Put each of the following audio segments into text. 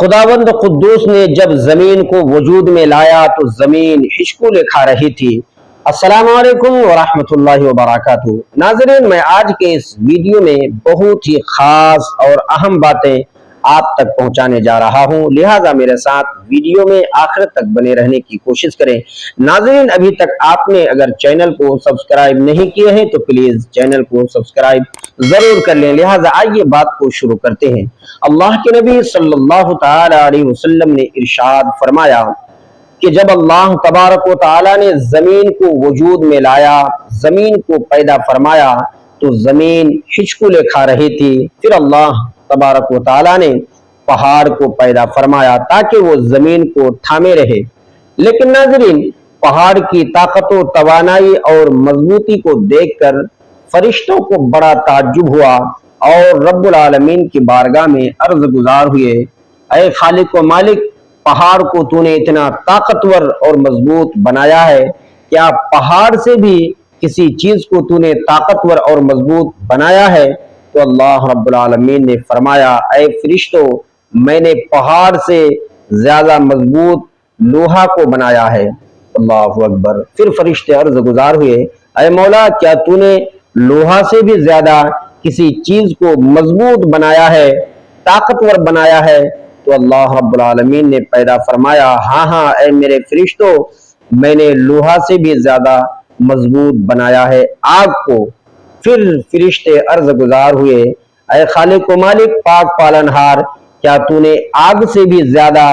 خداوند قدوس نے جب زمین کو وجود میں لایا تو زمین ہچکولے کھا رہی تھی۔ السلام علیکم ورحمۃ اللہ وبرکاتہ۔ ناظرین، میں آج کے اس ویڈیو میں بہت ہی خاص اور اہم باتیں آپ تک پہنچانے جا رہا ہوں، لہٰذا میرے ساتھ ویڈیو میں آخر تک بنے رہنے کی کوشش کریں۔ ناظرین، ابھی تک آپ نے اگر چینل کو سبسکرائب نہیں کیے ہیں تو پلیز چینل کو سبسکرائب ضرور کر لیں۔ لہٰذا آئیے بات کو شروع کرتے ہیں۔ اللہ کے نبی صلی اللہ تعالی علیہ وسلم نے ارشاد فرمایا کہ جب اللہ تبارک و تعالی نے زمین کو وجود میں لایا، زمین کو پیدا فرمایا تو زمین ہچکولے کھا رہی تھی۔ پھر اللہ تبارک و تعالی نے پہاڑ کو پیدا فرمایا تاکہ وہ زمین کو تھامے رہے۔ لیکن ناظرین، پہاڑ کی طاقت و توانائی اور مضبوطی کو دیکھ کر فرشتوں کو بڑا تعجب ہوا اور رب العالمین کی بارگاہ میں عرض گزار ہوئے، اے خالق و مالک، پہاڑ کو تو نے اتنا طاقتور اور مضبوط بنایا ہے، کیا پہاڑ سے بھی کسی چیز کو تو نے طاقتور اور مضبوط بنایا ہے؟ تو اللہ رب العالمین نے فرمایا، اے فرشتوں، میں نے پہاڑ سے زیادہ مضبوط لوہا کو بنایا ہے۔ اللہ اکبر۔ پھر فرشتے عرض گزار ہوئے، اے مولا، کیا تو نے لوہا سے بھی زیادہ کسی چیز کو مضبوط بنایا ہے، طاقتور بنایا ہے؟ تو اللہ رب العالمین نے پیدا فرمایا، ہاں ہاں اے میرے فرشتوں، میں نے لوہا سے بھی زیادہ مضبوط بنایا ہے آگ کو۔ پھر فرشتے عرض گزار ہوئے، اے خالق و مالک، پاک پالنہار، کیا تو نے آگ سے بھی زیادہ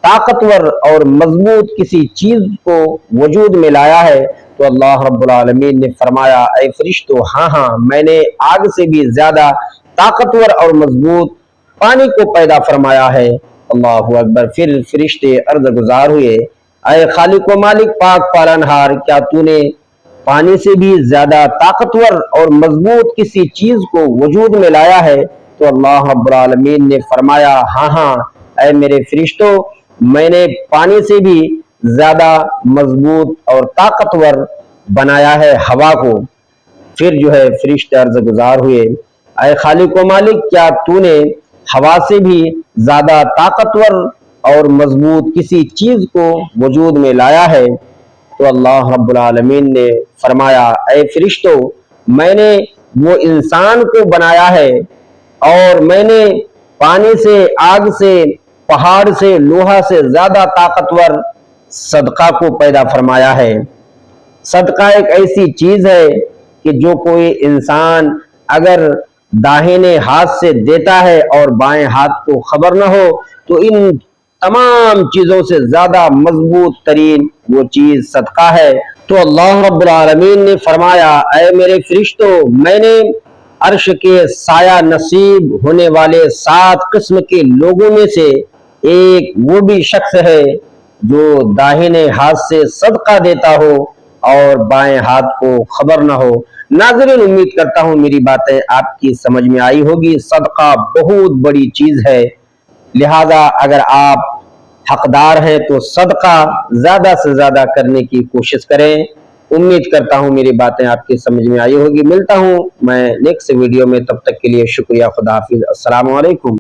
طاقتور اور مضبوط کسی چیز کو وجود میں لایا ہے؟ تو اللہ رب العالمین نے فرمایا، اے فرشتوں، ہاں ہاں میں نے آگ سے بھی زیادہ طاقتور اور مضبوط پانی کو پیدا فرمایا ہے۔ اللہ اکبر۔ پھر فرشتے عرض گزار ہوئے، اے خالق و مالک، پاک پالنہار، کیا تو نے پانی سے بھی زیادہ طاقتور اور مضبوط کسی چیز کو وجود میں لایا ہے؟ تو اللہ رب العالمین نے فرمایا، ہاں ہاں اے میرے فرشتوں، میں نے پانی سے بھی زیادہ مضبوط اور طاقتور بنایا ہے ہوا کو۔ پھر فرشتے عرض گزار ہوئے، اے خالق و مالک، کیا تو نے ہوا سے بھی زیادہ طاقتور اور مضبوط کسی چیز کو وجود میں لایا ہے؟ تو اللہ رب العالمین نے فرمایا، اے فرشتوں، میں نے وہ انسان کو بنایا ہے اور میں نے پانی سے، آگ سے، پہاڑ سے، لوہا سے زیادہ طاقتور صدقہ کو پیدا فرمایا ہے۔ صدقہ ایک ایسی چیز ہے کہ جو کوئی انسان اگر داہنے ہاتھ سے دیتا ہے اور بائیں ہاتھ کو خبر نہ ہو تو ان تمام چیزوں سے زیادہ مضبوط ترین وہ چیز صدقہ ہے۔ تو اللہ رب العالمین نے فرمایا، اے میرے فرشتوں، میں نے عرش کے سایہ نصیب ہونے والے 7 قسم کے لوگوں میں سے ایک وہ بھی شخص ہے جو داہنے ہاتھ سے صدقہ دیتا ہو اور بائیں ہاتھ کو خبر نہ ہو۔ ناظرین، امید کرتا ہوں میری باتیں آپ کی سمجھ میں آئی ہوگی۔ صدقہ بہت بڑی چیز ہے، لہذا اگر آپ حقدار ہیں تو صدقہ زیادہ سے زیادہ کرنے کی کوشش کریں۔ امید کرتا ہوں میری باتیں آپ کی سمجھ میں آئی ہوگی۔ ملتا ہوں میں نیکسٹ ویڈیو میں، تب تک کے لیے شکریہ، خدا حافظ، السلام علیکم۔